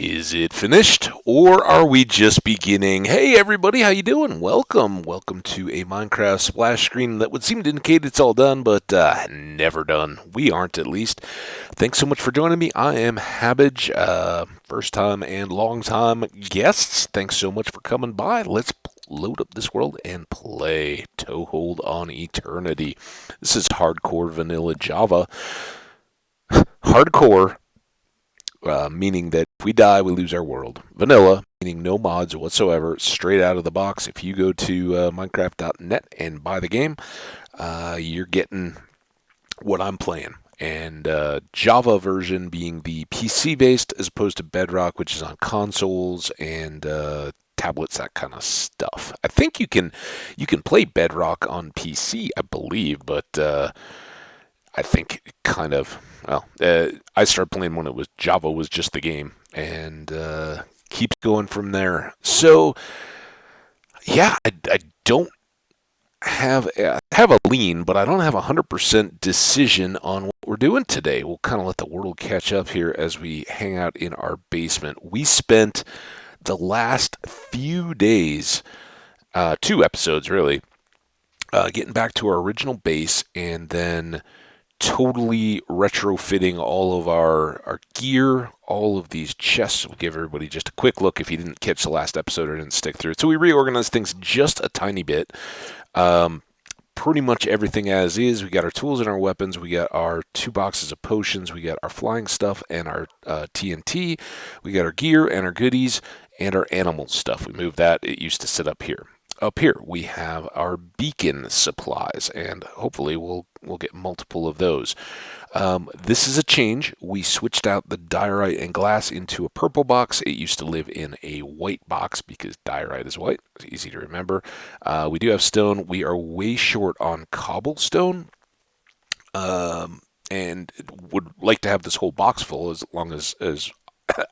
Is it finished, or are we just beginning? Hey everybody, how you doing? Welcome to a Minecraft splash screen that would seem to indicate it's all done, but never done. We aren't, at least. Thanks so much for joining me. I am Hambbage, first time and long time guests. Thanks so much for coming by. Let's load up this world and play Toehold on Eternity. This is hardcore vanilla Java. Hardcore meaning that if we die, we lose our world. Vanilla, meaning no mods whatsoever, straight out of the box. If you go to Minecraft.net and buy the game, you're getting what I'm playing. And Java version being the PC based as opposed to Bedrock, which is on consoles and tablets, that kind of stuff. I think you can play Bedrock on PC, I believe, but I think kind of, well, I started playing when it was Java was just the game, and keeps going from there. So yeah, I don't have a lean, but I don't have 100% decision on what we're doing today. We'll kind of let the world catch up here as we hang out in our basement. We spent the last few days, two episodes really, getting back to our original base, and then totally retrofitting all of our gear, all of these chests. We'll give everybody just a quick look if you didn't catch the last episode or didn't stick through it. So we reorganized things just a tiny bit. Pretty much everything as is. We got our tools and our weapons. We got our 2 boxes of potions. We got our flying stuff and our TNT. We got our gear and our goodies and our animal stuff. We moved that. It used to sit up here. Up here we have our beacon supplies, and hopefully we'll get multiple of those. This is a change. We switched out the diorite and glass into a purple box. It used to live in a white box because diorite is white. It's easy to remember. We do have stone. We are way short on cobblestone, and would like to have this whole box full as long as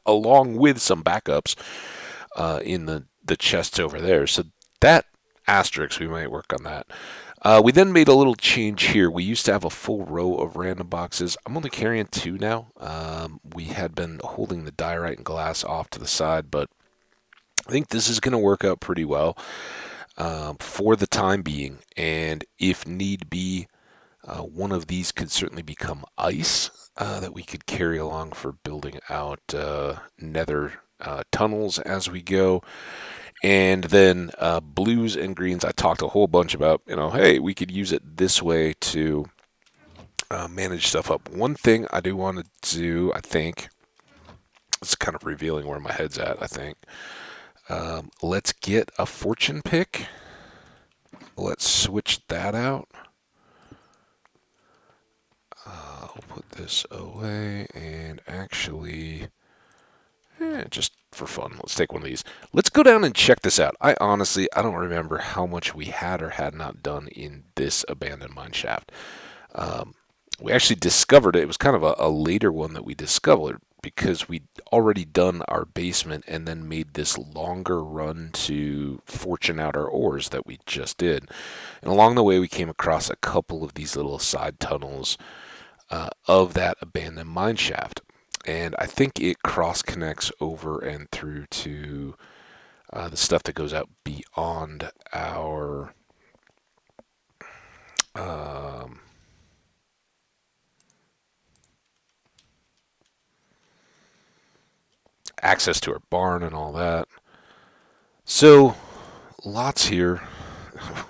along with some backups in the chests over there. So that asterisk, we might work on that. We then made a little change here. We used to have a full row of random boxes. I'm only carrying 2 now. We had been holding the diorite and glass off to the side, but I think this is going to work out pretty well for the time being. And if need be, one of these could certainly become ice that we could carry along for building out nether tunnels as we go. And then blues and greens, I talked a whole bunch about, hey, we could use it this way to manage stuff up. One thing I do want to do, I think, it's kind of revealing where my head's at, I think. Let's get a fortune pick. Let's switch that out. I'll put this away and actually... just for fun, let's take one of these. Let's go down and check this out. I don't remember how much we had or had not done in this abandoned mine shaft. We actually discovered it. It was kind of a later one that we discovered because we'd already done our basement and then made this longer run to fortune out our ores that we just did. And along the way, we came across a couple of these little side tunnels of that abandoned mine shaft. And I think it cross-connects over and through to the stuff that goes out beyond our access to our barn and all that. So, lots here.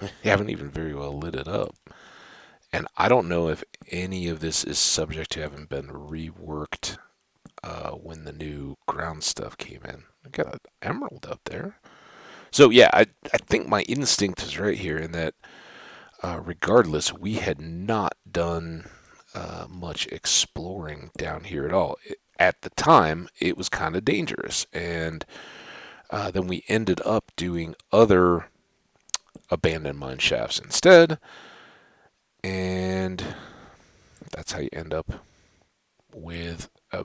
We haven't even very well lit it up. And I don't know if any of this is subject to having been reworked when the new ground stuff came in. I got an emerald up there. So yeah, I think my instinct is right here in that regardless, we had not done much exploring down here at all. At the time, it was kind of dangerous. And then we ended up doing other abandoned mine shafts instead. And that's how you end up with a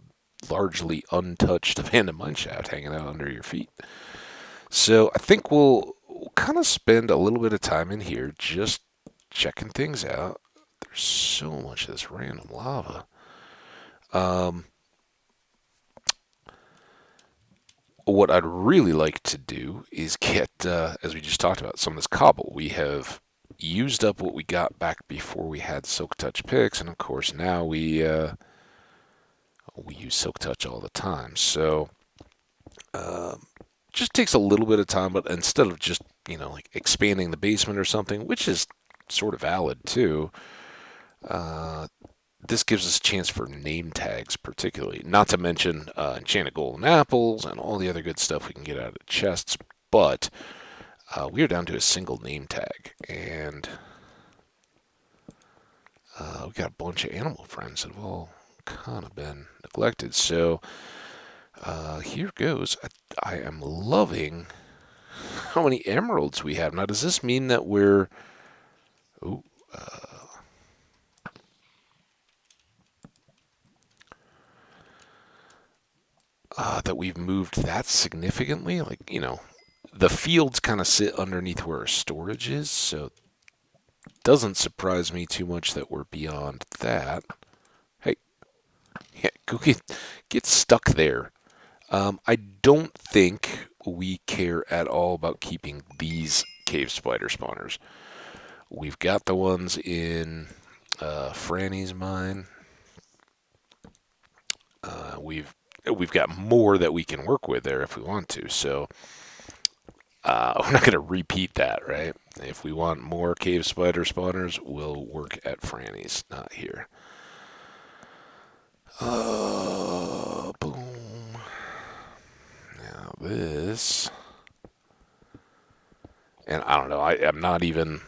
largely untouched abandoned mine shaft hanging out under your feet. So I think we'll kind of spend a little bit of time in here just checking things out. There's so much of this random lava. what I'd really like to do is get, as we just talked about, some of this cobble. We have used up what we got back before we had Silk Touch picks, and of course now we use Silk Touch all the time. So just takes a little bit of time, but instead of just like expanding the basement or something, which is sort of valid too, uh, this gives us a chance for name tags, particularly. Not to mention enchanted golden apples and all the other good stuff we can get out of chests. But we are down to a single name tag, and we got a bunch of animal friends that have all kind of been neglected. So here goes. I am loving how many emeralds we have. Now, does this mean that we're... Ooh, that we've moved that significantly? Like, the fields kind of sit underneath where our storage is, so it doesn't surprise me too much that we're beyond that. Hey, yeah, go get stuck there. I don't think we care at all about keeping these cave spider spawners. We've got the ones in Franny's mine. We've got more that we can work with there if we want to. So we're not going to repeat that, right? If we want more cave spider spawners, we'll work at Franny's, not here. Boom. Now this, and I don't know. I'm not even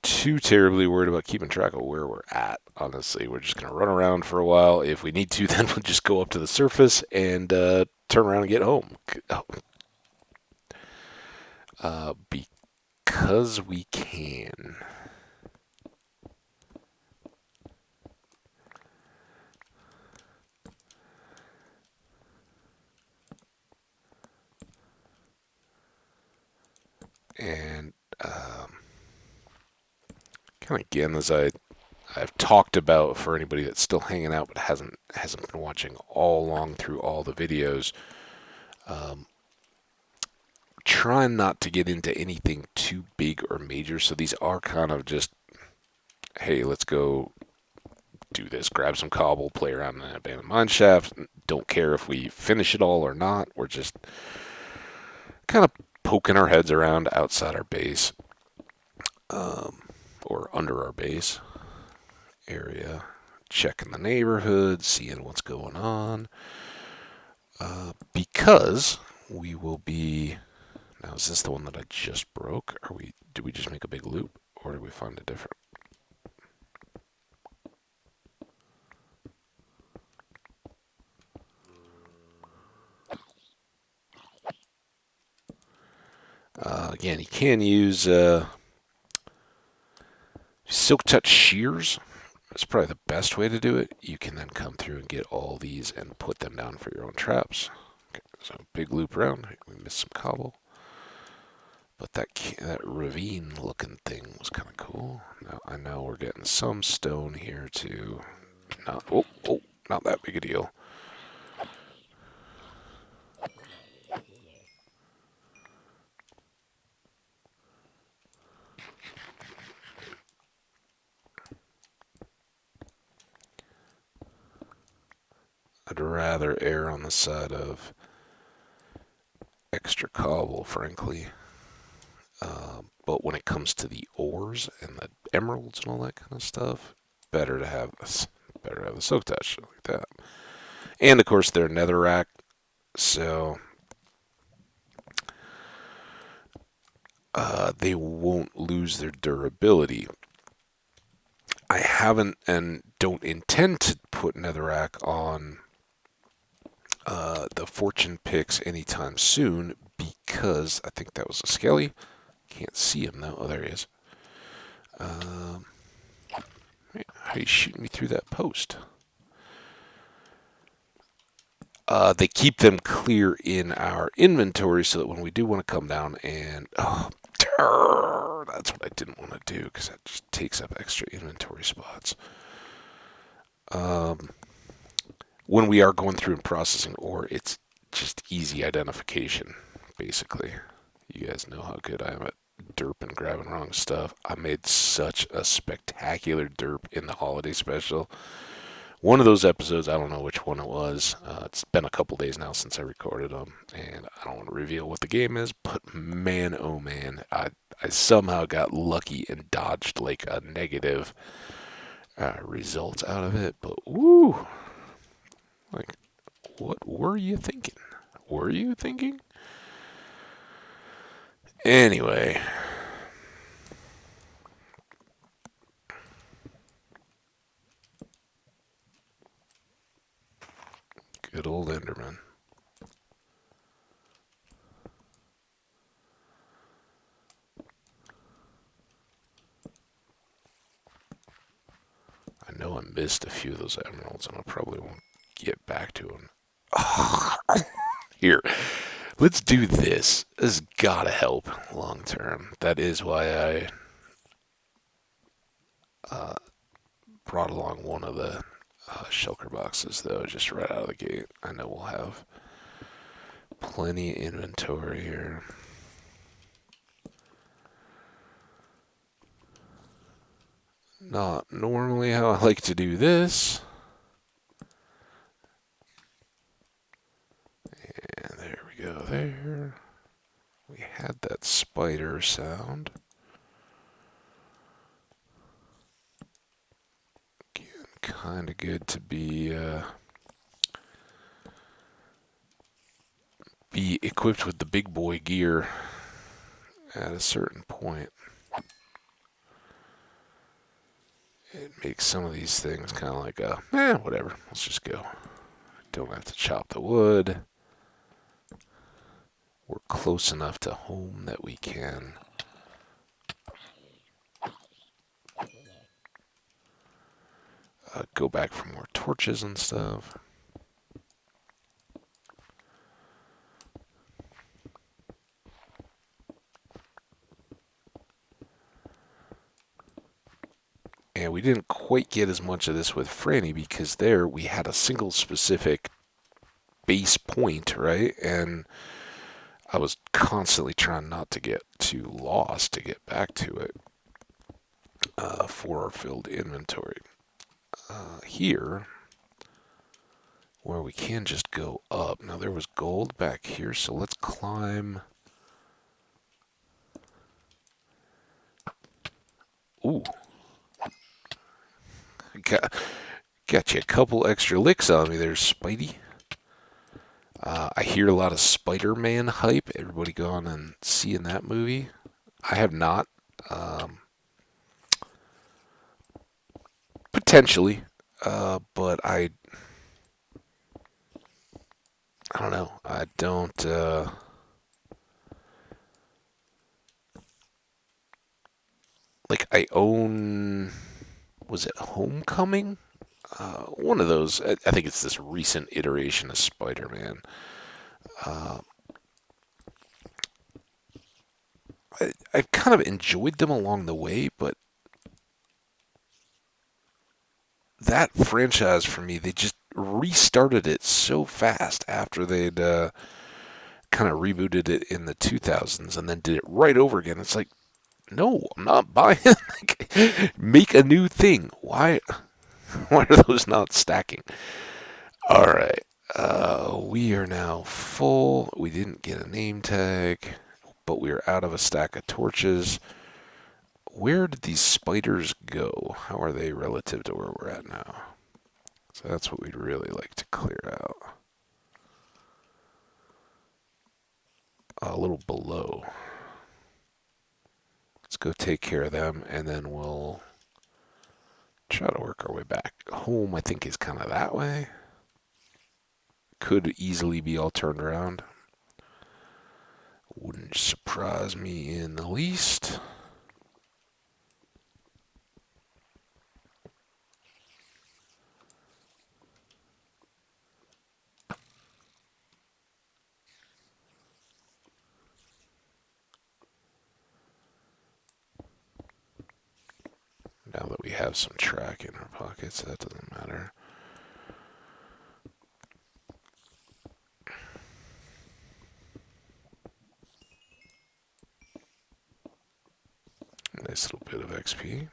too terribly worried about keeping track of where we're at. Honestly, we're just gonna run around for a while. If we need to, then we'll just go up to the surface and turn around and get home. Because we can. And kind of again, as I've talked about, for anybody that's still hanging out but hasn't been watching all along through all the videos, trying not to get into anything too big or major. So these are kind of just, hey, let's go do this. Grab some cobble, play around in an abandoned mine shaft. Don't care if we finish it all or not. We're just kind of poking our heads around outside our base, or under our base area, checking the neighborhood, seeing what's going on. Because we will be... Now, is this the one that I just broke? Did we just make a big loop, or did we find a different? Again, you can use Silk Touch shears. That's probably the best way to do it. You can then come through and get all these and put them down for your own traps. Okay, so big loop around. We missed some cobble. But that ravine-looking thing was kind of cool. Now I know we're getting some stone here too. Not that big a deal. I'd rather err on the side of extra cobble, frankly. But when it comes to the ores and the emeralds and all that kind of stuff, better to have this. Better to have the silk touch like that. And of course, they're netherrack, so they won't lose their durability. I haven't and don't intend to put netherrack on the fortune picks anytime soon because I think that was a skelly. Can't see him now. Oh, there he is. How are you shooting me through that post? They keep them clear in our inventory so that when we do want to come down and... that's what I didn't want to do because that just takes up extra inventory spots. When we are going through and processing ore, it's just easy identification, basically. You guys know how good I am at derp and grabbing wrong stuff. I made such a spectacular derp in the holiday special. One of those episodes, I don't know which one it was. It's been a couple days now since I recorded them, and I don't want to reveal what the game is, but man, oh man, I somehow got lucky and dodged like a negative result out of it. But woo, like, what were you thinking? Were you thinking? Anyway, good old Enderman. I know I missed a few of those emeralds, and I probably won't get back to them. Here, let's do this. This has gotta help long term. That is why I uh, brought along one of the shulker boxes, though, just right out of the gate. I know we'll have plenty of inventory here. Not normally how I like to do this. And there we go there. We had that spider sound. Again, kind of good to be equipped with the big boy gear at a certain point. It makes some of these things kind of like whatever, let's just go. Don't have to chop the wood. We're close enough to home that we can go back for more torches and stuff. And we didn't quite get as much of this with Franny because there we had a single specific base point, right? And I was constantly trying not to get too lost to get back to it for our filled inventory. Here, where we can just go up. Now there was gold back here, so let's climb. Ooh. Got you a couple extra licks on me there, Spidey. I hear a lot of Spider-Man hype. Everybody going and seeing that movie. I have not. Potentially, but I don't know. I don't. Like I own. Was it Homecoming? One of those. I think it's this recent iteration of Spider-Man. Uh, I've kind of enjoyed them along the way, but that franchise for me, they just restarted it so fast after they'd kind of rebooted it in the 2000s and then did it right over again. It's like, no, I'm not buying. Like, make a new thing. Why? Why are those not stacking? All right. We are now full. We didn't get a name tag, but we are out of a stack of torches. Where did these spiders go? How are they relative to where we're at now? So that's what we'd really like to clear out. A little below. Let's go take care of them, and then we'll try to work our way back. Home, I think, is kind of that way. Could easily be all turned around. Wouldn't surprise me in the least. Now that we have some track in our pockets, that doesn't matter. Nice little bit of XP.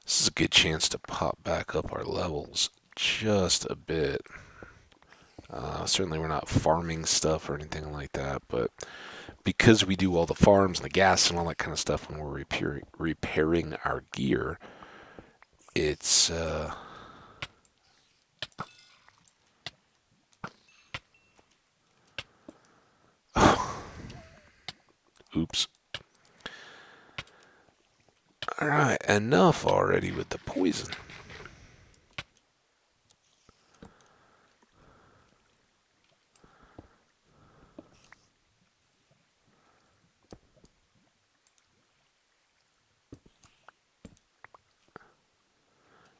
This is a good chance to pop back up our levels just a bit. Certainly we're not farming stuff or anything like that, but because we do all the farms and the gas and all that kind of stuff when we're repairing our gear, it's oops. Alright, enough already with the poison.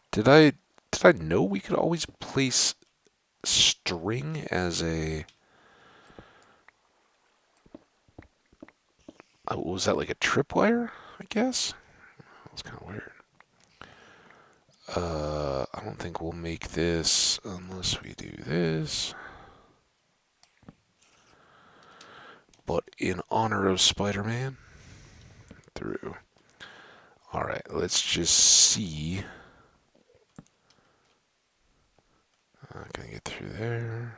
Did I know we could always place string as a... was that like a tripwire, I guess? That's kind of weird. I don't think we'll make this unless we do this. But in honor of Spider-Man, through. Alright, let's just see. Can I get through there?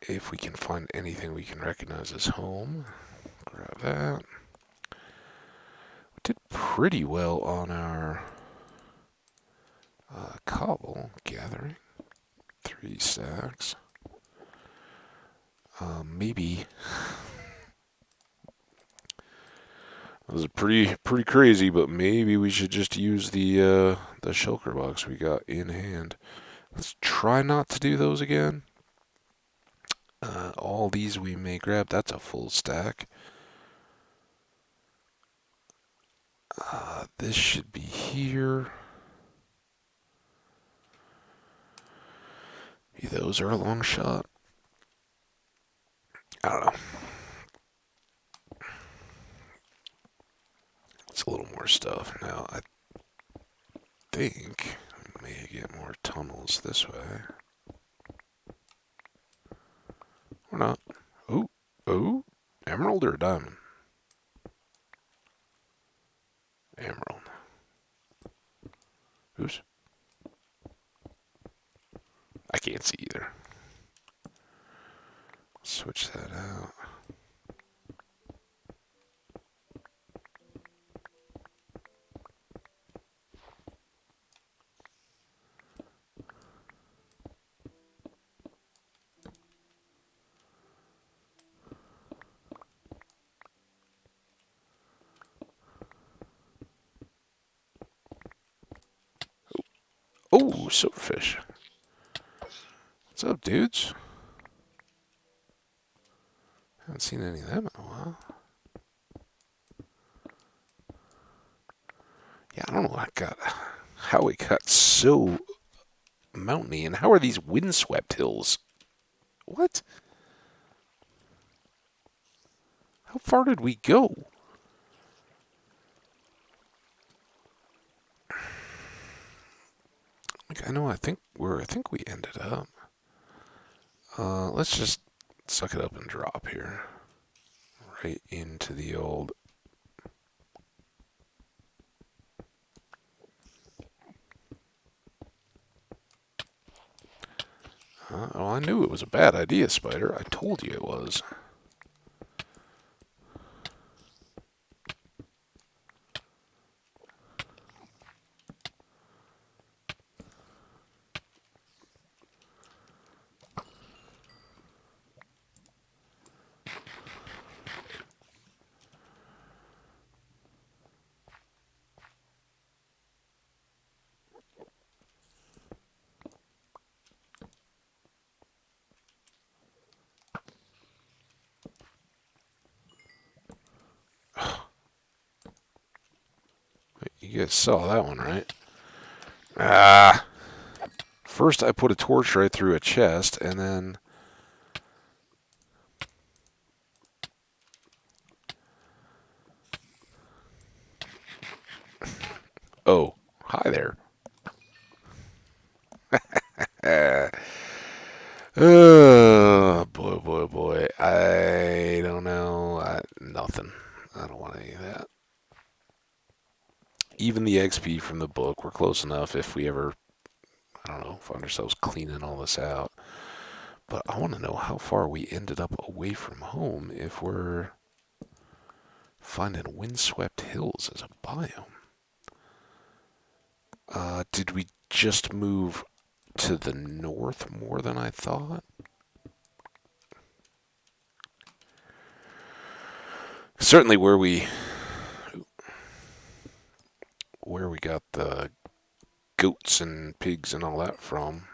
If we can find anything we can recognize as home, grab that. We did pretty well on our cobble gathering. 3 stacks. Maybe this is pretty crazy, but maybe we should just use the shulker box we got in hand. Let's try not to do those again. All these we may grab. That's a full stack. This should be here. Those are a long shot. I don't know. It's a little more stuff. Now, I think we may get more tunnels this way. Or not. Ooh. Emerald or diamond? Emerald. Oops. I can't see either. Switch that out. Oh, silverfish. What's up, dudes? Haven't seen any of them in a while. Yeah, I don't know how it got so mountainy, and how are these windswept hills? What? How far did we go? I think we ended up. Let's just suck it up and drop here. Right into the old... well, I knew it was a bad idea, Spider. I told you it was. You guys saw that one, right? First I put a torch right through a chest, and then... Oh, hi there. Oh, boy. I don't know. XP from the book. We're close enough if we ever, I don't know, find ourselves cleaning all this out. But I want to know how far we ended up away from home if we're finding windswept hills as a biome. Did we just move to the north more than I thought? Certainly where we got the goats and pigs and all that from.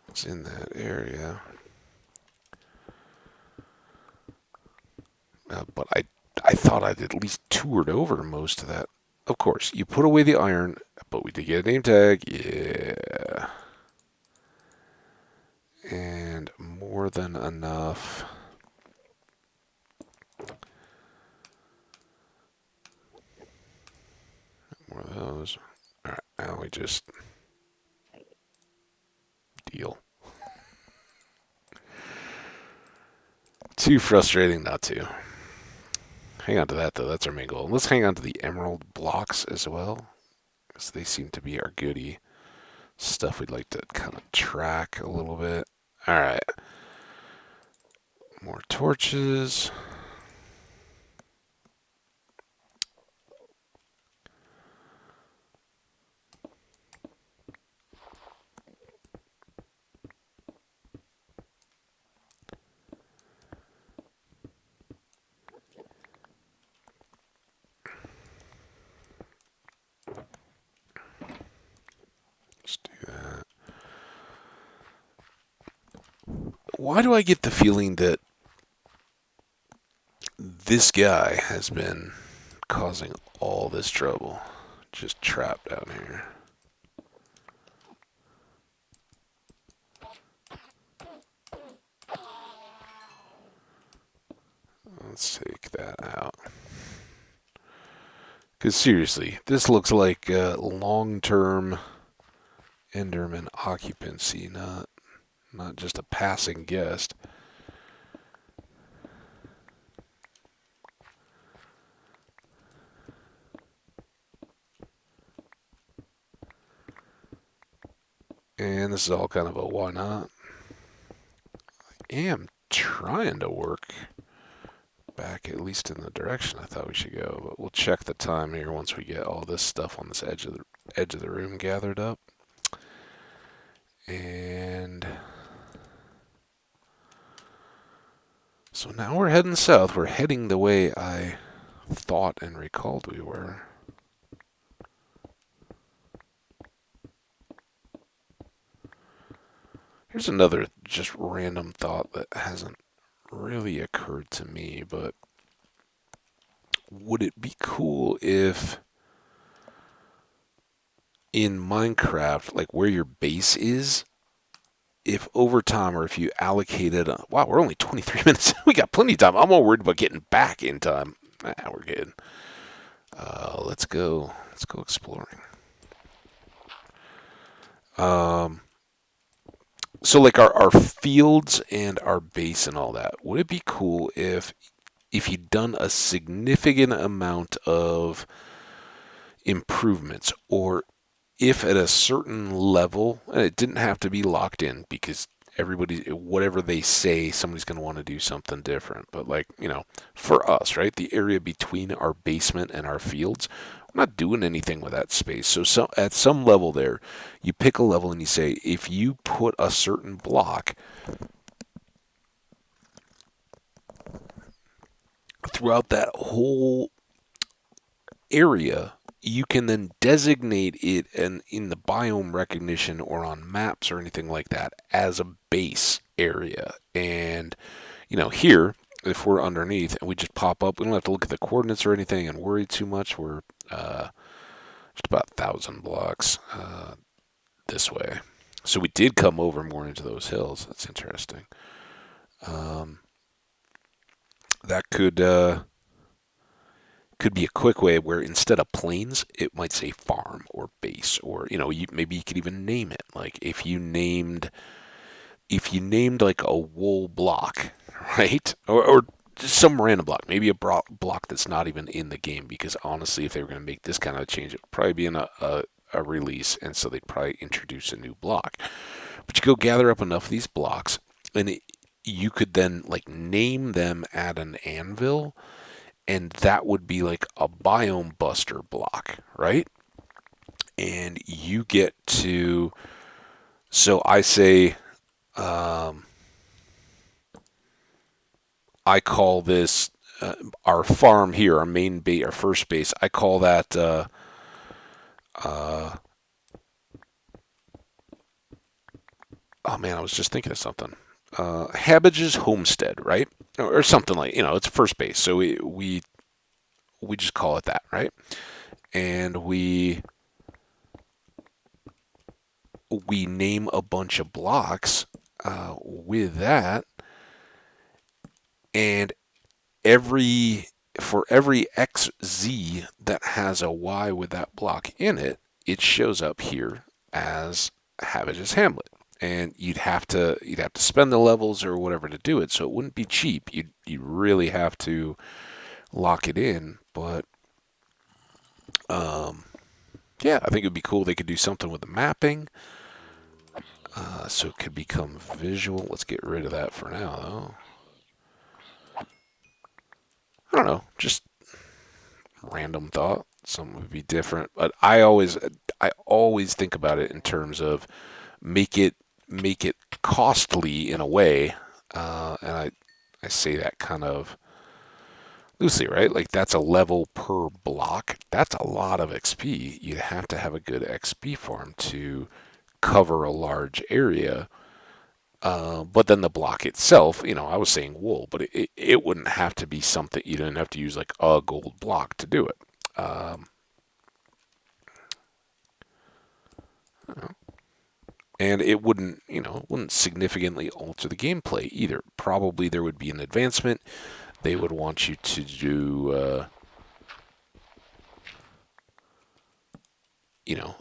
It's in that area. But I thought I'd at least toured over most of that. Of course, you put away the iron, but we did get a name tag. Yeah. And more than enough. More of those. Alright, now we just deal. Too frustrating not to. Hang on to that, though. That's our main goal. Let's hang on to the emerald blocks as well, because they seem to be our goodie stuff we'd like to kind of track a little bit. Alright. More torches. Let's do that. Why do I get the feeling that this guy has been causing all this trouble? Just trapped out here. Let's take that out. Because seriously, this looks like long-term Enderman occupancy, not just a passing guest. And this is all kind of a why not. I am trying to work back at least in the direction I thought we should go, but we'll check the time here once we get all this stuff on this edge of the room gathered up. And so now we're heading south. We're heading the way I thought and recalled we were. Here's another just random thought that hasn't really occurred to me, but would it be cool if in Minecraft, like where your base is, if over time or if you allocated, wow, we're only 23 minutes. We got plenty of time. I'm all worried about getting back in time. We're good. Let's go exploring. So like our fields and our base and all that, would it be cool if you'd done a significant amount of improvements, or if at a certain level, and it didn't have to be locked in because everybody, whatever they say, somebody's going to want to do something different. But like, for us, right, the area between our basement and our fields, I'm not doing anything with that space. So at some level there, you pick a level and you say, if you put a certain block throughout that whole area, you can then designate it in the biome recognition or on maps or anything like that as a base area. And, here, if we're underneath and we just pop up, we don't have to look at the coordinates or anything and worry too much. We're just about 1,000 blocks this way. So we did come over more into those hills. That's interesting. That could could be a quick way where instead of planes, it might say farm or base, or maybe you could even name it. Like if you named like a wool block, right, or just some random block, maybe a block that's not even in the game. Because honestly, if they were going to make this kind of change, it would probably be in a release, and so they'd probably introduce a new block. But you go gather up enough of these blocks, and you could then like name them at an anvil, and that would be like a biome buster block, right? And you get to, so I say, um, I call this our farm here, our main base, our first base. I call that uh, oh man, I was just thinking of something. Hambage's homestead, right? Or something like, it's first base. So we just call it that, right? And we name a bunch of blocks with that, and every for every XZ that has a Y with that block in it, it shows up here as Hambage's Hamlet. And you'd have to spend the levels or whatever to do it, so it wouldn't be cheap. You really have to lock it in. But um, yeah, I think it'd be cool. They could do something with the mapping, so it could become visual. Let's get rid of that for now, though. I don't know, just random thought. Something would be different, but I always think about it in terms of make it costly in a way, and I say that kind of loosely, right? Like that's a level per block. That's a lot of XP. You'd have to have a good XP farm to cover a large area. But then the block itself, I was saying wool, but it wouldn't have to be something. You didn't have to use like a gold block to do it. And it wouldn't significantly alter the gameplay either. Probably there would be an advancement. They would want you to do,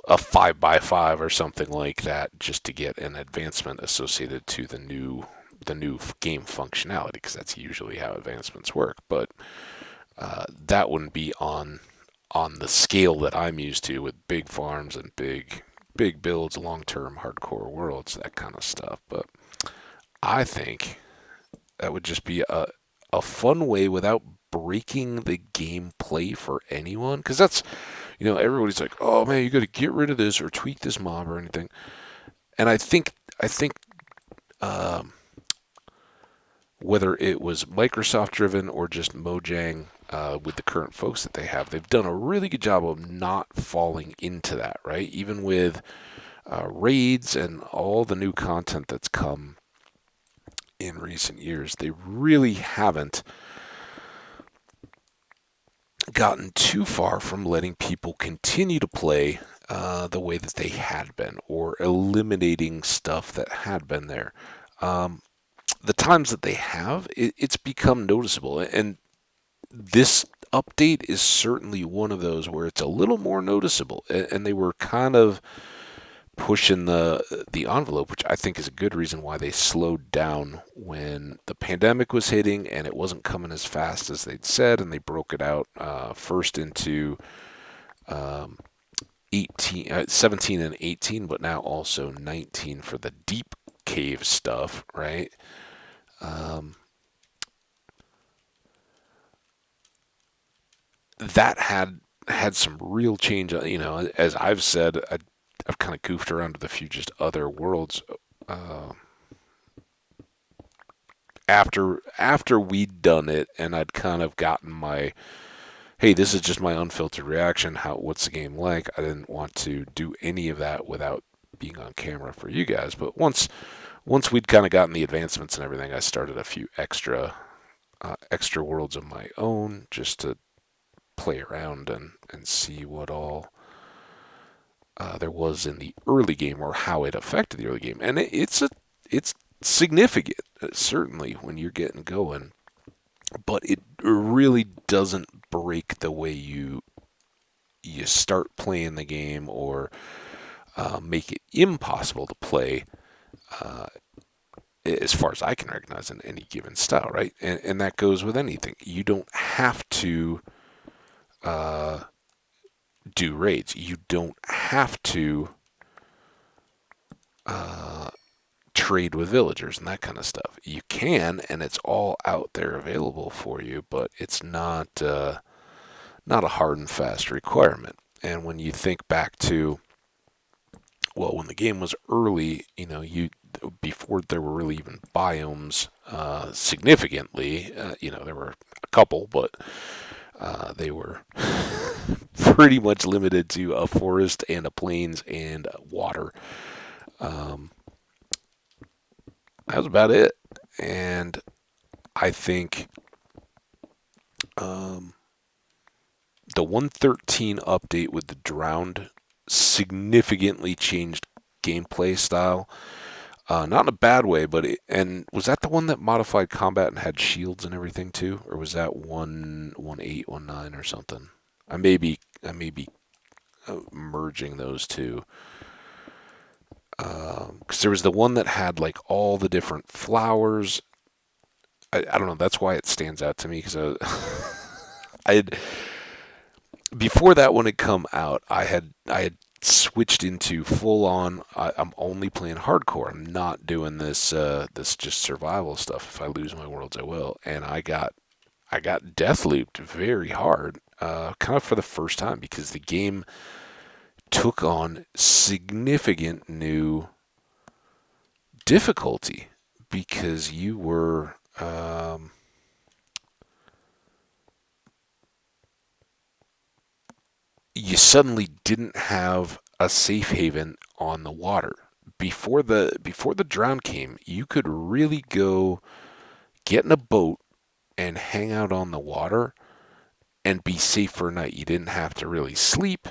a 5x5 or something like that, just to get an advancement associated to the new game functionality, because that's usually how advancements work. But that wouldn't be on the scale that I'm used to, with big farms and big builds, long-term hardcore worlds, that kind of stuff. But I think that would just be a fun way without breaking the gameplay for anyone. Because that's, everybody's like, oh man, you got to get rid of this or tweak this mob or anything. And I think um, whether it was Microsoft driven or just Mojang, with the current folks that they have, they've done a really good job of not falling into that, right? Even with raids and all the new content that's come in recent years, they really haven't gotten too far from letting people continue to play the way that they had been, or eliminating stuff that had been there. Um, the times that they have, it's become noticeable. And this update is certainly one of those where it's a little more noticeable. And they were kind of pushing the envelope, which I think is a good reason why they slowed down when the pandemic was hitting and it wasn't coming as fast as they'd said, and they broke it out first into um, 17 and 18, but now also 19 for the deep cave stuff, right? Um, that had some real change. As I've said, I've kind of goofed around with a few just other worlds. Uh, after we'd done it, and I'd kind of gotten my, hey, this is just my unfiltered reaction. What's the game like? I didn't want to do any of that without being on camera for you guys. But once we'd kind of gotten the advancements and everything, I started a few extra worlds of my own, just to play around and see what all there was in the early game, or how it affected the early game. And it's significant, certainly when you're getting going. but it really doesn't break the way you start playing the game, or make it impossible to play, uh, as far as I can recognize, in any given style, right? And that goes with anything. You don't have to uh, do raids. You don't have to uh, trade with villagers and that kind of stuff. You can, and it's all out there available for you, but it's not a hard and fast requirement. And when you think back to, well, when the game was early, you before there were really even biomes significantly, there were a couple, but they were pretty much limited to a forest and a plains and water. Um, that was about it. And I think um, the 113 update with the drowned significantly changed gameplay style. Not in a bad way, but and was that the one that modified combat and had shields and everything too, or was that 11819 or something? I may be merging those two. Because there was the one that had like all the different flowers. I don't know. That's why it stands out to me, because I had, before that one had come out, I had switched into full on. I'm only playing hardcore. I'm not doing this just survival stuff. If I lose my worlds, I will. And I got death looped very hard, kind of for the first time, because the game took on significant new difficulty, because you suddenly didn't have a safe haven on the water. Before the drown came, you could really go get in a boat and hang out on the water and be safe for a night. You didn't have to really sleep.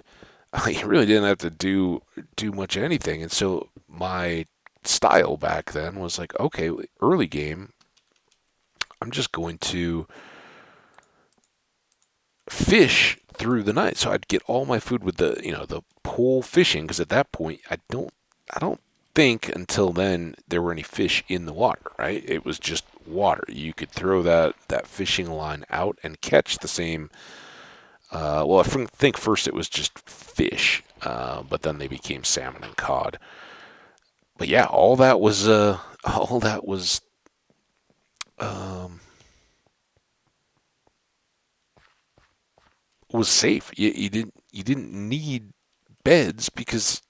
You really didn't have to do much of anything. And so my style back then was like, okay, early game, I'm just going to fish through the night. So I'd get all my food with the pole fishing, because at that point I don't think until then there were any fish in the water, right? It was just water. You could throw that fishing line out and catch the same. Well, I think first it was just fish, but then they became salmon and cod. But yeah, all that was um, was safe. You didn't need beds, because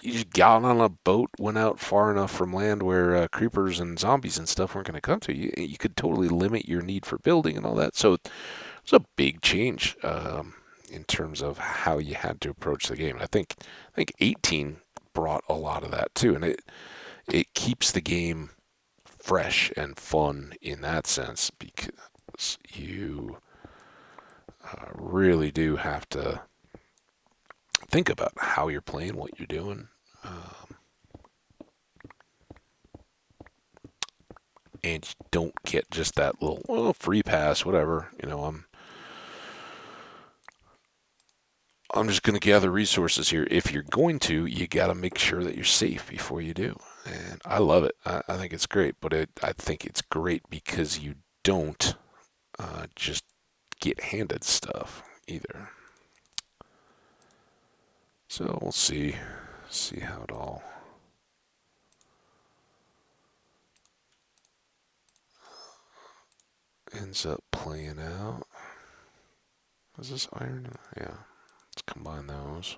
you just got on a boat, went out far enough from land where creepers and zombies and stuff weren't going to come to you. You could totally limit your need for building and all that. So it was a big change, in terms of how you had to approach the game. I think 18 brought a lot of that too, and it keeps the game fresh and fun in that sense, because you really do have to think about how you're playing, what you're doing. Um, and you don't get just that little, well, free pass, whatever. I'm just going to gather resources here. If you're going to, you got to make sure that you're safe before you do. And I love it. I think it's great, but I think it's great because you don't just get handed stuff either. So we'll see how it all ends up playing out. Is this iron? Yeah. Let's combine those.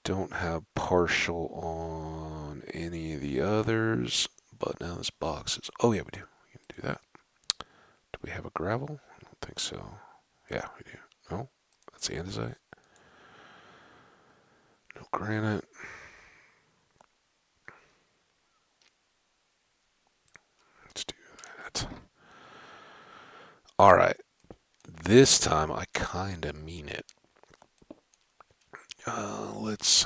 Don't have partial on any of the others, but now this box is. Oh yeah, we do. We can do that. Do we have a gravel? I don't think so. Yeah, we do. No, that's andesite. No granite. Let's do that. All right. This time I kind of mean it. Let's.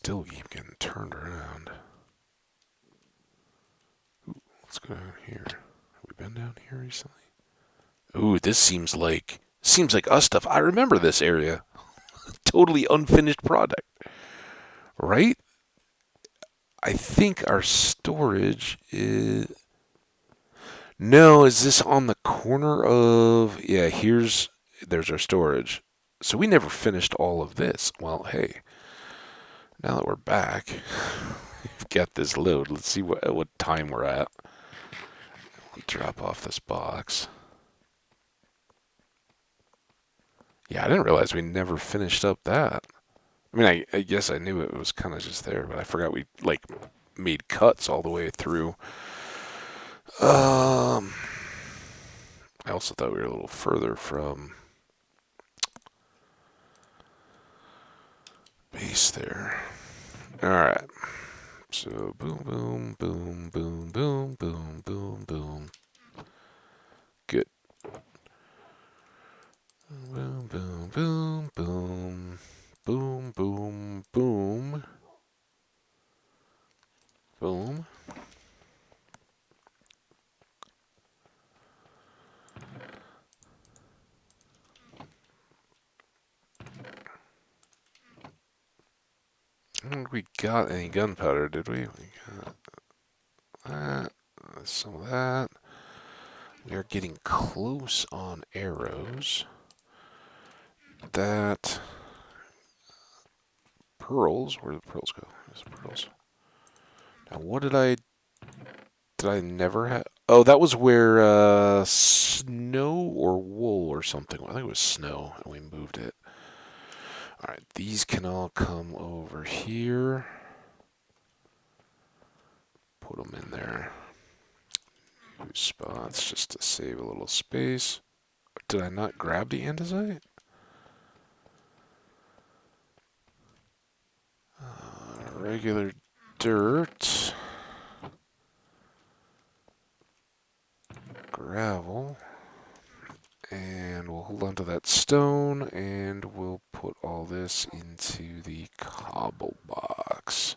still keep getting turned around. Ooh, let's go down here. Have we been down here recently? Ooh, this seems like us stuff. I remember this area. Totally unfinished product, right? I think our storage is. No, is this on the corner of? Yeah, there's our storage. So we never finished all of this. Well, hey, now that we're back, we've got this load. Let's see what time we're at. I'll drop off this box. Yeah, I didn't realize we never finished up that. I mean, I guess I knew it was kind of just there, but I forgot we made cuts all the way through. I also thought we were a little further from base there. All right. So boom, boom, boom, boom, boom, boom, boom, boom. Good. Boom, boom, boom, boom, boom, boom, boom, boom. I don't think we got any gunpowder, did we? We got that, some of that. We are getting close on arrows. That pearls. Where did the pearls go? There's the pearls. Now, what did I never have? Oh, that was where snow or wool or something. I think it was snow, and we moved it. All right, these can all come over here. Put them in there. New spots just to save a little space. Did I not grab the andesite? Regular dirt. Gravel. And we'll hold on to that stone, and we'll put all this into the cobble box.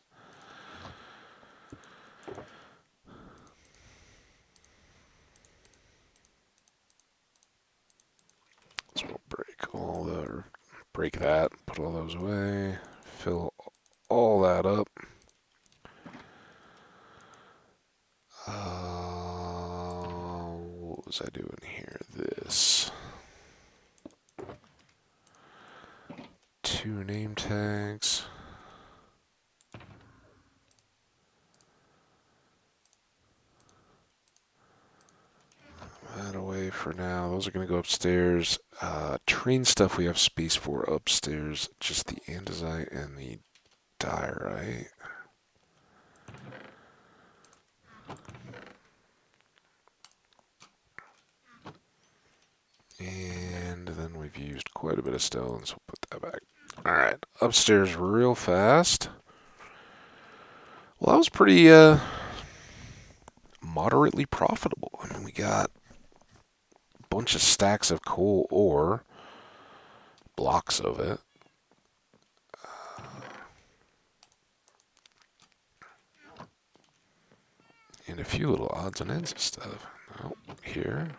So we'll break that, put all those away, fill all that up. What was I doing here? This. 2 name tags. That away for now. Those are going to go upstairs. Train stuff we have space for upstairs. Just the andesite and the diorite. And then we've used quite a bit of stone, so we'll put that back. Alright, upstairs real fast. Well, that was pretty moderately profitable. I mean, we got a bunch of stacks of coal ore, blocks of it. And a few little odds and ends of stuff. Oh, here.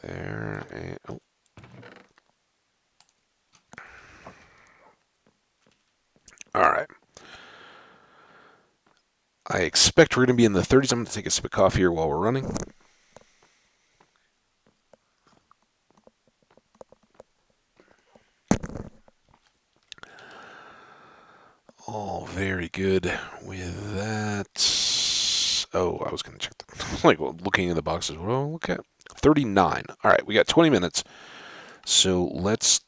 There, and oh. Alright. I expect we're going to be in the 30s. I'm going to take a sip of coffee here while we're running. All very good with that. Oh, I was going to check the, looking in the boxes. What do I look at? 39. All right, we got 20 minutes. So let's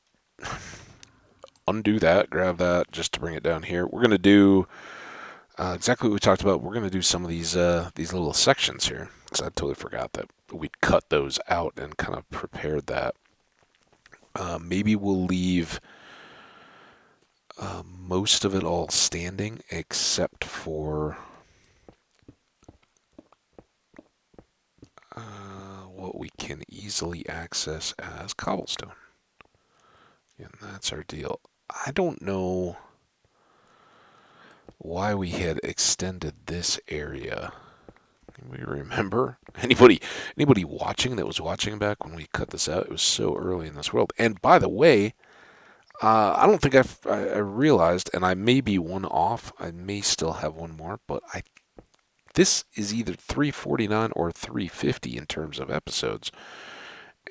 undo that, grab that just to bring it down here. We're going to do exactly what we talked about. We're going to do some of these little sections here, because I totally forgot that we'd cut those out and kind of prepared that. Maybe we'll leave most of it all standing except for what we can easily access as cobblestone. And that's our deal. I don't know why we had extended this area. Can we remember anybody watching that was watching back when we cut this out? It was so early in this world. And by the way, I don't think I realized, and I may be one off. I may still have one more, but this is either 349 or 350 in terms of episodes,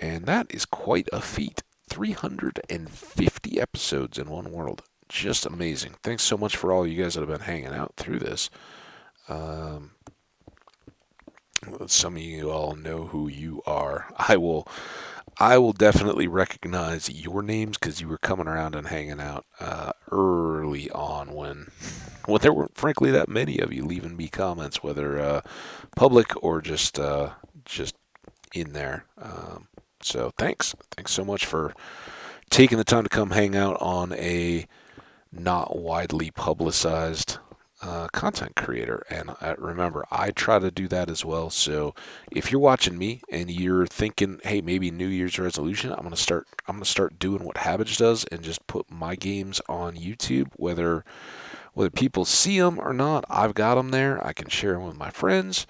and that is quite a feat. 350 episodes in one world. Just amazing. Thanks so much for all you guys that have been hanging out through this. Um, some of you all know who you are. I will definitely recognize your names because you were coming around and hanging out early on when there weren't frankly that many of you leaving me comments, whether public or just in there. So thanks so much for taking the time to come hang out on a not widely publicized content creator. And remember, I try to do that as well. So if you're watching me and you're thinking, hey, maybe New Year's resolution, I'm gonna start doing what Hambbage does and just put my games on YouTube, whether people see them or not. I've got them there. I can share them with my friends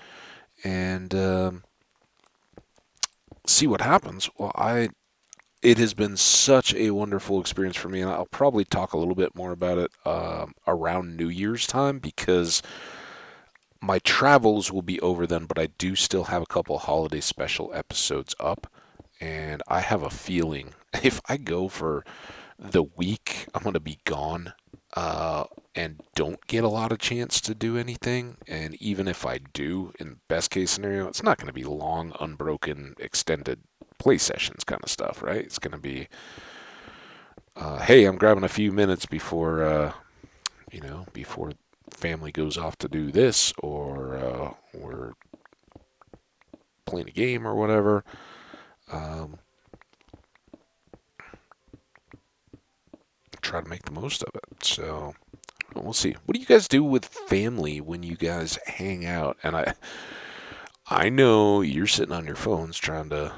and see what happens. It has been such a wonderful experience for me, and I'll probably talk a little bit more about it around New Year's time because my travels will be over then, but I do still have a couple holiday special episodes up, and I have a feeling if I go for the week, I'm going to be gone and don't get a lot of chance to do anything. And even if I do, in best case scenario, it's not going to be long, unbroken, extended play sessions kind of stuff, right? It's going to be, hey, I'm grabbing a few minutes before family goes off to do this, or we're playing a game or whatever. Um, Try to make the most of it. So we'll see. What do you guys do with family when you guys hang out? And I know you're sitting on your phones trying to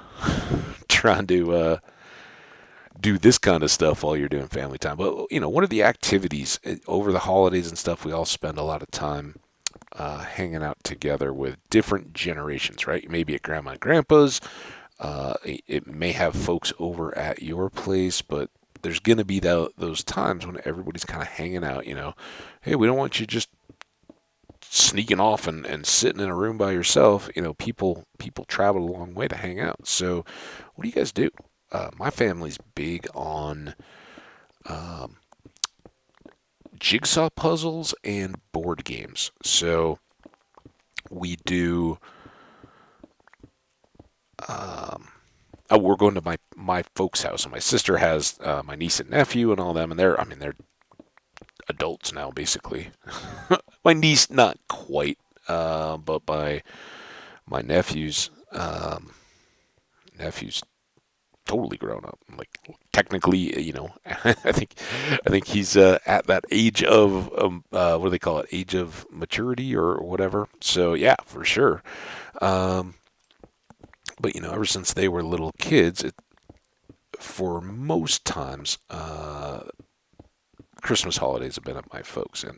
do this kind of stuff while you're doing family time. But what are the activities over the holidays and stuff? We all spend a lot of time hanging out together with different generations, right? Maybe at grandma and grandpa's. It may have folks over at your place, but there's going to be those times when everybody's kind of hanging out. Hey, we don't want you just sneaking off and sitting in a room by yourself. People travel a long way to hang out. So, what do you guys do? My family's big on um, jigsaw puzzles and board games. So we do. We're going to my folks' house, and my sister has my niece and nephew and all them, and they're adults now, basically. My niece, not quite, but my nephew's totally grown up. Like technically, I think he's at that age of what do they call it? Age of maturity or whatever. So yeah, for sure. Um, but ever since they were little kids, for most times, Christmas holidays have been at my folks, and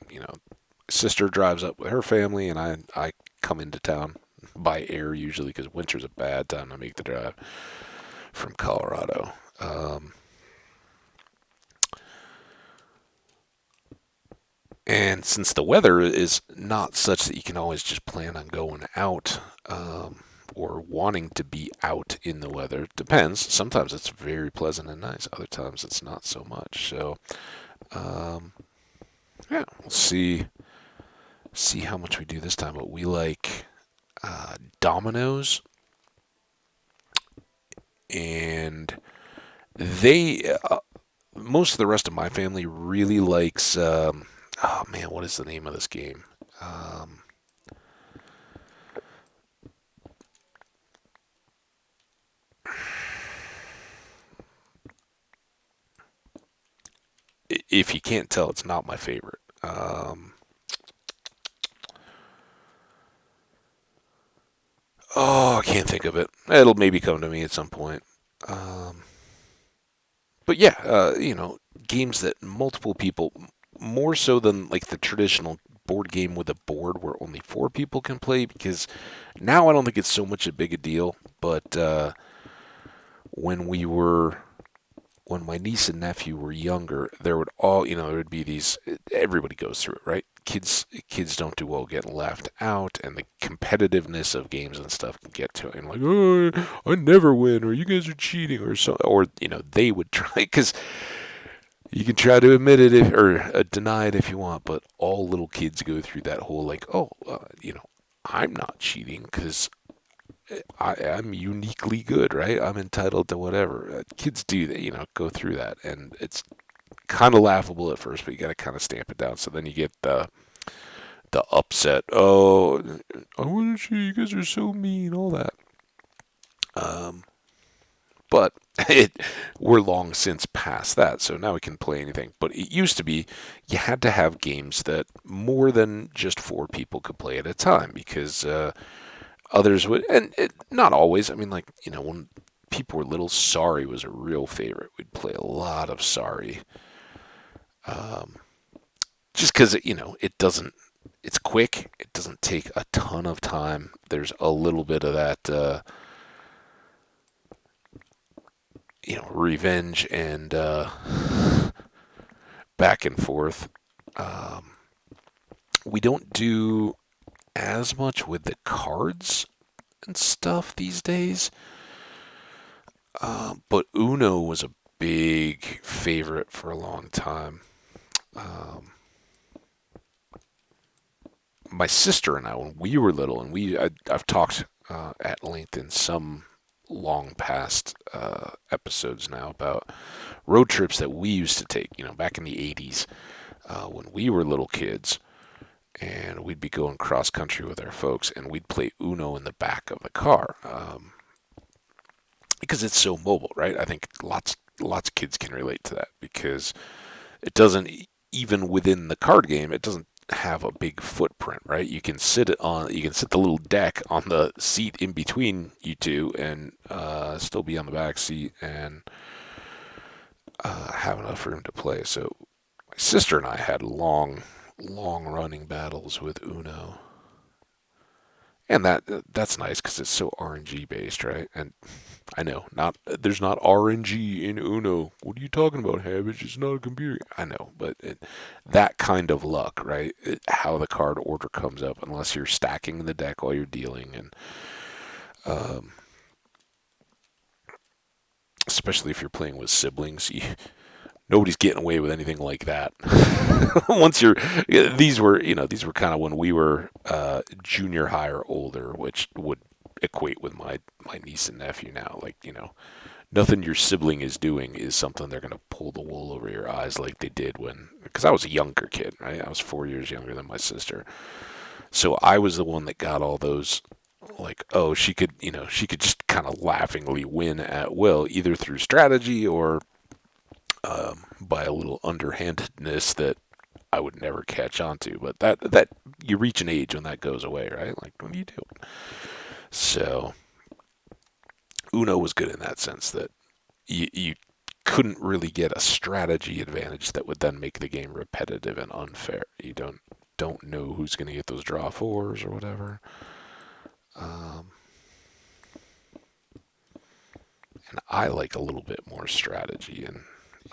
sister drives up with her family, and I come into town by air usually because winter's a bad time to make the drive from Colorado. And since the weather is not such that you can always just plan on going out or wanting to be out in the weather, it depends. Sometimes it's very pleasant and nice. Other times it's not so much. So, um, yeah, we'll see how much we do this time. But we like dominoes, and they most of the rest of my family really likes. Oh man, what is the name of this game? Um, if you can't tell, it's not my favorite. Oh, I can't think of it. It'll maybe come to me at some point. Um, but yeah, games that multiple people, more so than like the traditional board game with a board where only four people can play, because now I don't think it's so much a big a deal. But when we were when my niece and nephew were younger, there would there would be these. Everybody goes through it, right? Kids don't do well getting left out, and the competitiveness of games and stuff can get to it. And like, oh, I never win, or you guys are cheating, or so, or they would try because you can try to admit it or deny it if you want, but all little kids go through that whole like, oh, I'm not cheating because I'm uniquely good, right? I'm entitled to whatever. Kids do that, go through that, and it's kind of laughable at first, but you got to kind of stamp it down. So then you get the upset. Oh, I want to cheat. You guys are so mean. All that. Um, but it we're long since past that, so now we can play anything. But it used to be you had to have games that more than just four people could play at a time because others would, and not always. I mean, like when people were little, Sorry was a real favorite. We'd play a lot of Sorry, um, just because it doesn't. It's quick. It doesn't take a ton of time. There's a little bit of that, revenge and back and forth. Um, we don't do as much with the cards and stuff these days. But Uno was a big favorite for a long time. Um, my sister and I, when we were little, and I've talked at length in some long past episodes now about road trips that we used to take, back in the 80s when we were little kids. And we'd be going cross country with our folks, and we'd play Uno in the back of the car. Because it's so mobile, right? I think lots of kids can relate to that because it doesn't even within the card game, it doesn't have a big footprint, right? You can sit the little deck on the seat in between you two and still be on the back seat and have enough room to play. So my sister and I had long running battles with Uno. And that's nice because it's so RNG based, right? And I know not there's not RNG in Uno. What are you talking about, Hambbage? It's not a computer. I know, but that kind of luck, right? How the card order comes up, unless you're stacking the deck while you're dealing, and um, especially if you're playing with siblings, nobody's getting away with anything like that. Once you're, these were kind of when we were junior high or older, which would equate with my niece and nephew now. Like nothing your sibling is doing is something they're gonna pull the wool over your eyes like they did because I was a younger kid, right? I was 4 years younger than my sister, so I was the one that got all those. Like, oh, she could just kind of laughingly win at will, either through strategy or by a little underhandedness that I would never catch on to. But that you reach an age when that goes away, right? Like, what do you do? So Uno was good in that sense that you couldn't really get a strategy advantage that would then make the game repetitive and unfair. You don't know who's going to get those draw fours or whatever. Um, and I like a little bit more strategy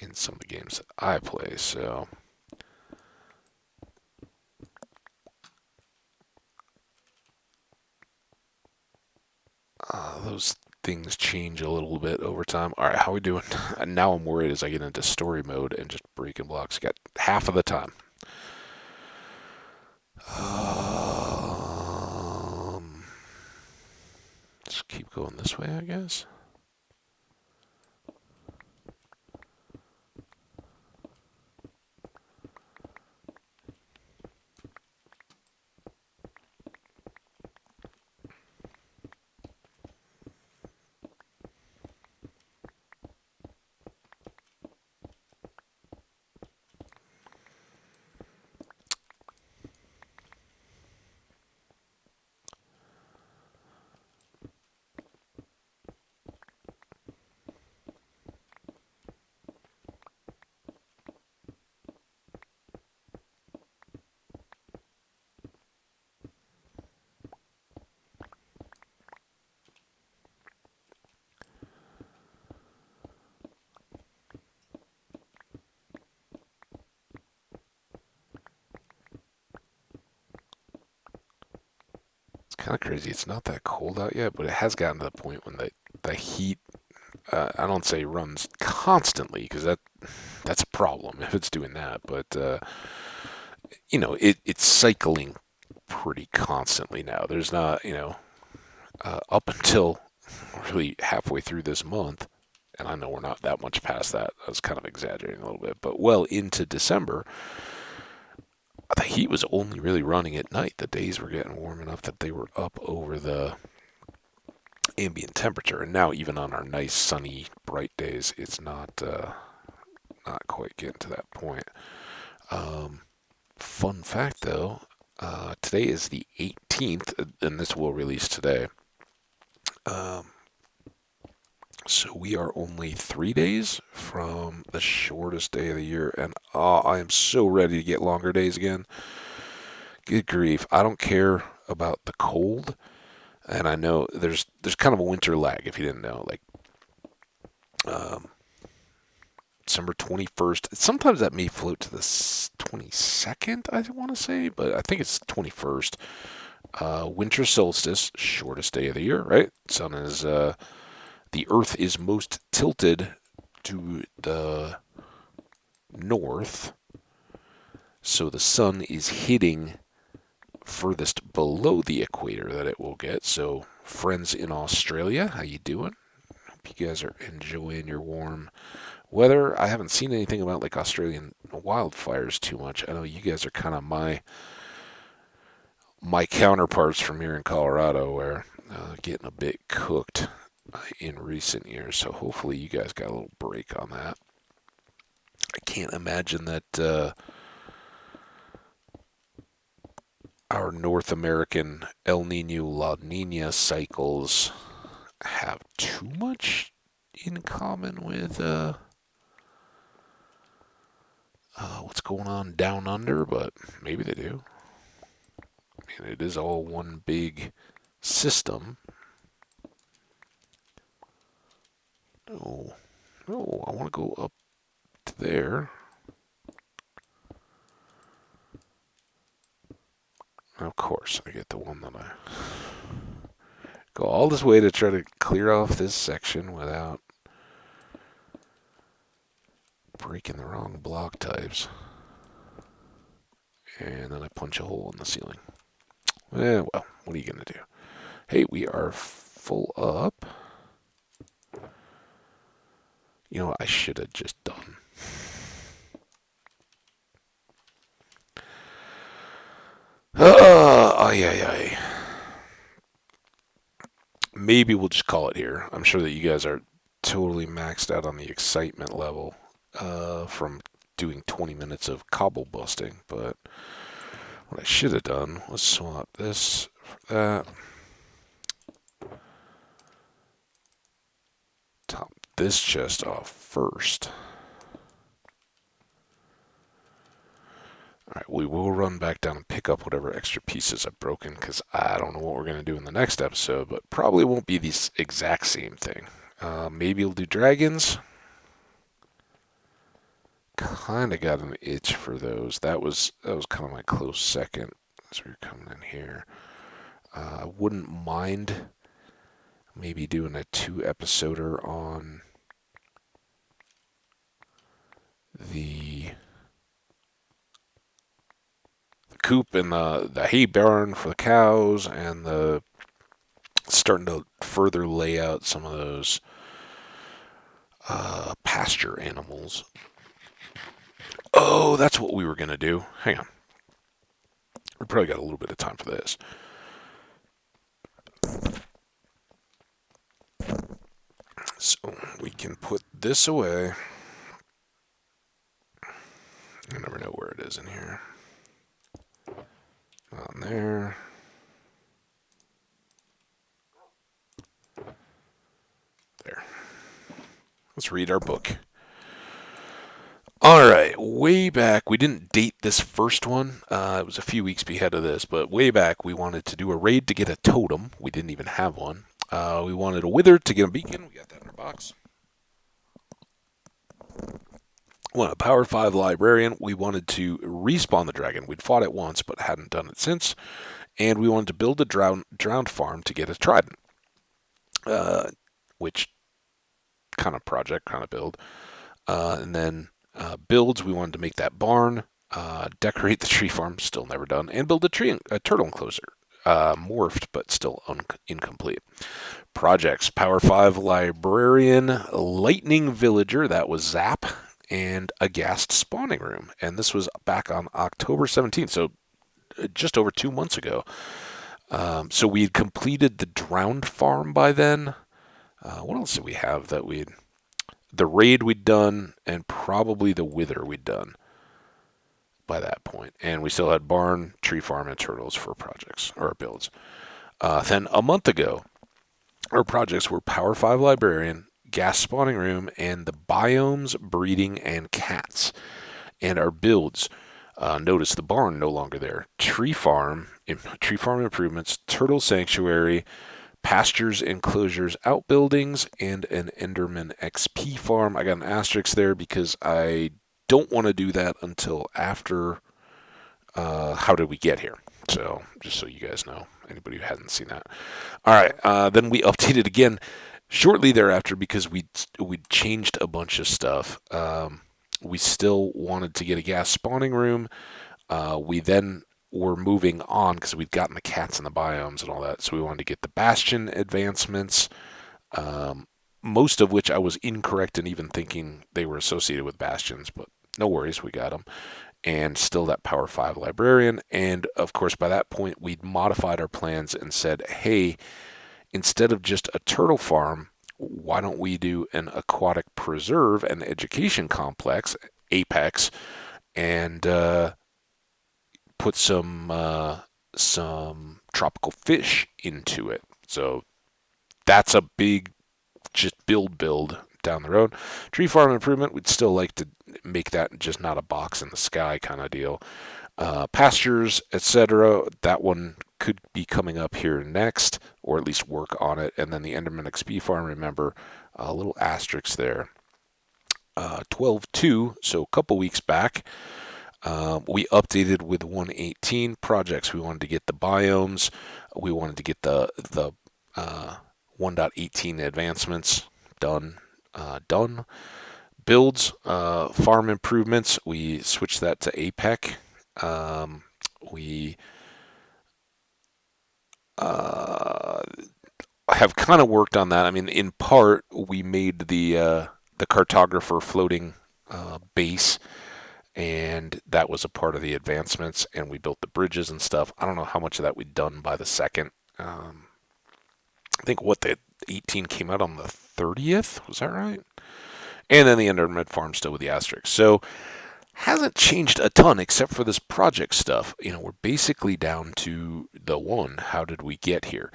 in some of the games that I play. So those things change a little bit over time. All right, how we doing? Now I'm worried as I get into story mode and just breaking blocks. Got half of the time. Um, just keep going this way, I guess. kind of crazy. It's not that cold out yet, but it has gotten to the point when the heat. I don't say runs constantly because that's a problem if it's doing that. But it's cycling pretty constantly now. There's not up until really halfway through this month, and I know we're not that much past that. I was kind of exaggerating a little bit, but well into December, the heat was only really running at night. The days were getting warm enough that they were up over the ambient temperature, and now even on our nice sunny bright days, it's not quite getting to that point. Um, Fun fact though, today is the 18th, and this will release today. Um, so we are only 3 days from the shortest day of the year, and I am so ready to get longer days again. Good grief! I don't care about the cold, and I know there's kind of a winter lag if you didn't know. Like um, December 21st. Sometimes that may float to the 22nd, I want to say, but I think it's 21st. Winter solstice, shortest day of the year, right? Sun is the Earth is most tilted to the north, so the sun is hitting furthest below the equator that it will get. So, friends in Australia, how you doing? Hope you guys are enjoying your warm weather. I haven't seen anything about like Australian wildfires too much. I know you guys are kind of my counterparts from here in Colorado, where getting a bit cooked in recent years. So hopefully you guys got a little break on that. I can't imagine that our North American El Nino La Nina cycles have too much in common with what's going on down under, but maybe they do. I mean, it is all one big system. No, no, I want to go up to there. Of course, I get the one that I go all this way to try to clear off this section without breaking the wrong block types. And then I punch a hole in the ceiling. Well, what are you going to do? Hey, we are full up. You know what I should have just done? Ay, ay, ay. Maybe we'll just call it here. I'm sure that you guys are totally maxed out on the excitement level from doing 20 minutes of cobble busting, but what I should have done was swap this for that. Top this chest off first. Alright, we will run back down and pick up whatever extra pieces I've broken, because I don't know what we're going to do in the next episode, but probably won't be the exact same thing. Maybe we'll do dragons. Kind of got an itch for those. That was kind of my close second as we were coming in here. I wouldn't mind maybe doing a 2-episoder on the coop and the hay barn for the cows, and the starting to further lay out some of those pasture animals. Oh, that's what we were going to do. Hang on. We probably got a little bit of time for this. So we can put this away. I never know where it is in here. On there. There. Let's read our book. Alright, way back, we didn't date this first one. It was a few weeks ahead of this, but way back we wanted to do a raid to get a totem. We didn't even have one. We wanted a wither to get a beacon. We got that in our box. We wanted a power 5 librarian. We wanted to respawn the dragon. We'd fought it once, but hadn't done it since. and we wanted to build a drowned farm to get a trident, which kind of project, kind of build. And then builds, we wanted to make that barn, decorate the tree farm, still never done, and build a turtle enclosure. Morphed, but still incomplete. Projects: Power 5 Librarian, Lightning Villager, that was Zap, and a Ghast Spawning Room. And this was back on October 17th, so just over 2 months ago. So we had completed the Drowned Farm by then. What else did we have that we'd... The Raid we'd done, and probably the Wither we'd done by that point. And we still had Barn, Tree Farm, and Turtles for projects, or builds. Then a month ago, our projects were Power 5 Librarian, Ghast Spawning Room, and the Biomes, Breeding, and Cats. And our builds, notice the barn no longer there. Tree farm improvements, Turtle Sanctuary, pastures, enclosures, outbuildings, and an Enderman XP farm. I got an asterisk there because I don't want to do that until after How Did We Get Here? So, just so you guys know, anybody who hasn't seen that. All right, then we updated again shortly thereafter because we changed a bunch of stuff. We still wanted to get a Ghast Spawning Room. We then were moving on because we'd gotten the cats and the biomes and all that. So we wanted to get the Bastion advancements, most of which I was incorrect in even thinking they were associated with Bastions, but no worries, we got them. And still that Power 5 Librarian. And of course, by that point, we'd modified our plans and said, hey, instead of just a turtle farm, why don't we do an aquatic preserve and education complex, Apex, and put some tropical fish into it. So that's a big just build down the road. Tree farm improvement, we'd still like to make that just not a box in the sky kind of deal. Pastures, etc. That one could be coming up here next, or at least work on it. And then the Enderman XP farm, remember, a little asterisk there. 12.2, so a couple weeks back, we updated with 1.18 projects. We wanted to get the biomes. We wanted to get the 1.18 advancements done. Builds, farm improvements. We switched that to APEC. We have kind of worked on that. I mean, in part, we made the cartographer floating base, and that was a part of the advancements, and we built the bridges and stuff. I don't know how much of that we'd done by the second. I think the 18 came out on the 30th. Was that right? And then the Enderman farm still with the asterisk. So hasn't changed a ton except for this project stuff. We're basically down to the one. How did we get here?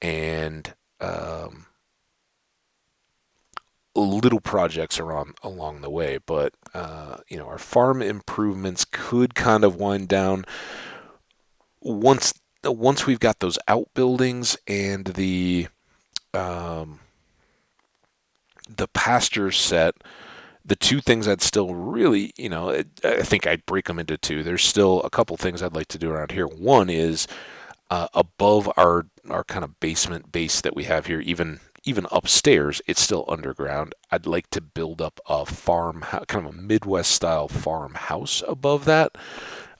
And little projects are along the way, but our farm improvements could kind of wind down once we've got those outbuildings and the pasture set. The two things I'd still really, I think I'd break them into two. There's still a couple things I'd like to do around here. One is above our kind of basement base that we have here, even upstairs, it's still underground. I'd like to build up a farm, kind of a Midwest style farmhouse above that,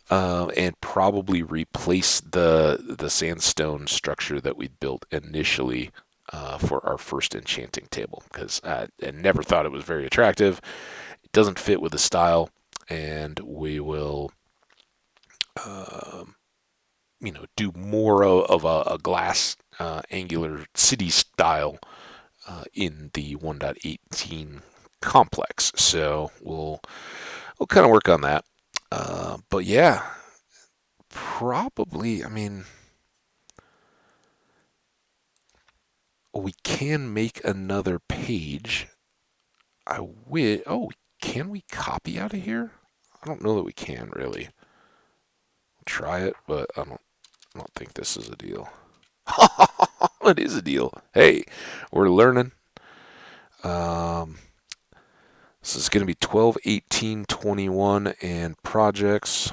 and probably replace the sandstone structure that we built initially for our first enchanting table, because I never thought it was very attractive. It doesn't fit with the style, and we will do more of a glass angular city style in the 1.18 complex. So we'll kind of work on that. But yeah, probably, we can make another page. Can we copy out of here? I don't know that we can really. Try it, but I don't think this is a deal. It is a deal. Hey, we're learning. This is going to be 12/18/21 and projects.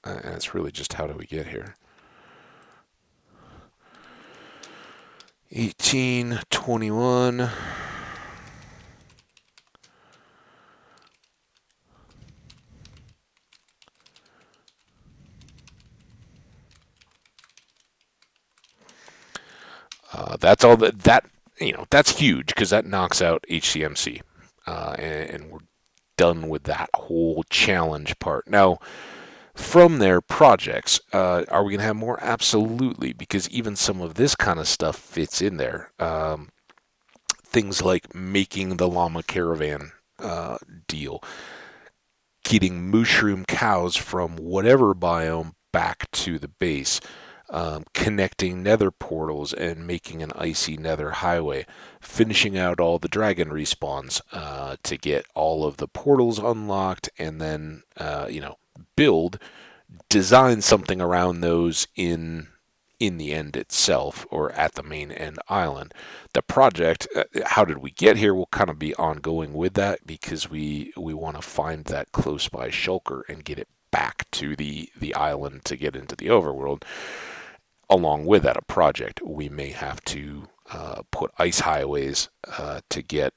And it's really just how do we get here? 18, 21. That's all that that's huge because that knocks out HCMC, and we're done with that whole challenge part. Now, from there, projects. Are we going to have more? Absolutely, because even some of this kind of stuff fits in there. Things like making the llama caravan deal, getting mushroom cows from whatever biome back to the base, connecting nether portals and making an icy nether highway, finishing out all the dragon respawns to get all of the portals unlocked, and then build, design something around those in the end itself or at the main end island. The project, how did we get here, will kind of be ongoing with that because we want to find that close by shulker and get it back to the island to get into the overworld. Along with that, a project, we may have to put ice highways to get,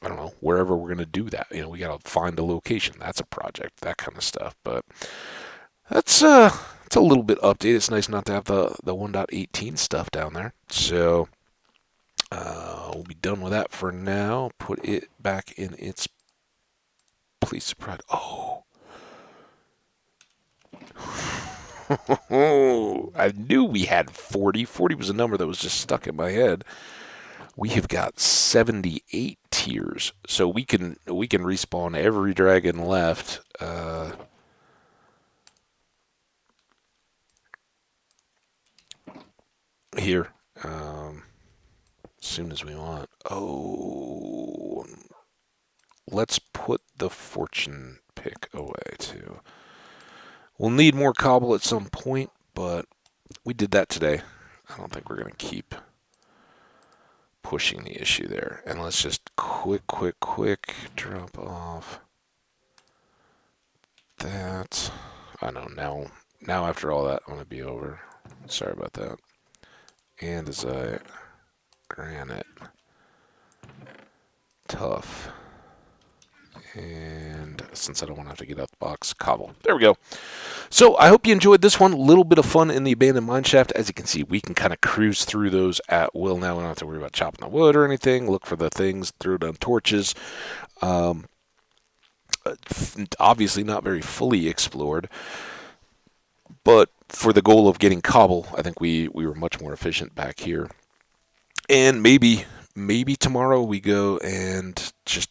I don't know, wherever we're going to do that. We got to find a location. That's a project, that kind of stuff. But that's it's a little bit updated. It's nice not to have the 1.18 stuff down there. So we'll be done with that for now. Put it back in its place. Surprise! Oh, I knew we had 40. 40 was a number that was just stuck in my head. We have got 78 tiers, so we can respawn every dragon left. Here, as soon as we want. Oh, let's put the fortune pick away too. We'll need more cobble at some point, but we did that today. I don't think we're going to keep pushing the issue there. And let's just quick drop off that. I know now after all that, I'm going to be over. Sorry about that. And as I granite, tough, and since I don't want to have to get out the box, cobble. There we go. So I hope you enjoyed this one. A little bit of fun in the abandoned mineshaft. As you can see, we can kind of cruise through those at will now. We don't have to worry about chopping the wood or anything. Look for the things, throw down torches. Obviously not very fully explored, but for the goal of getting cobble, I think we were much more efficient back here. And maybe tomorrow we go and just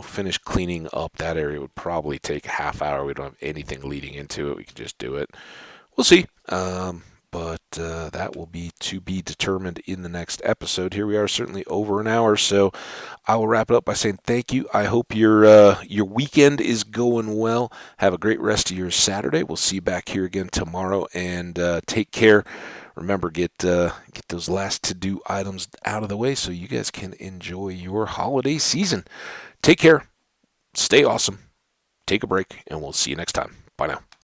finish cleaning up that area. It would probably take a half hour. We don't have anything leading into it. We can just do it. We'll see. But that will be to be determined in the next episode. Here we are, certainly over an hour, so I will wrap it up by saying thank you. I hope your weekend is going well. Have a great rest of your Saturday. We'll see you back here again tomorrow, and take care. Remember, get those last to-do items out of the way so you guys can enjoy your holiday season. Take care. Stay awesome. Take a break, and we'll see you next time. Bye now.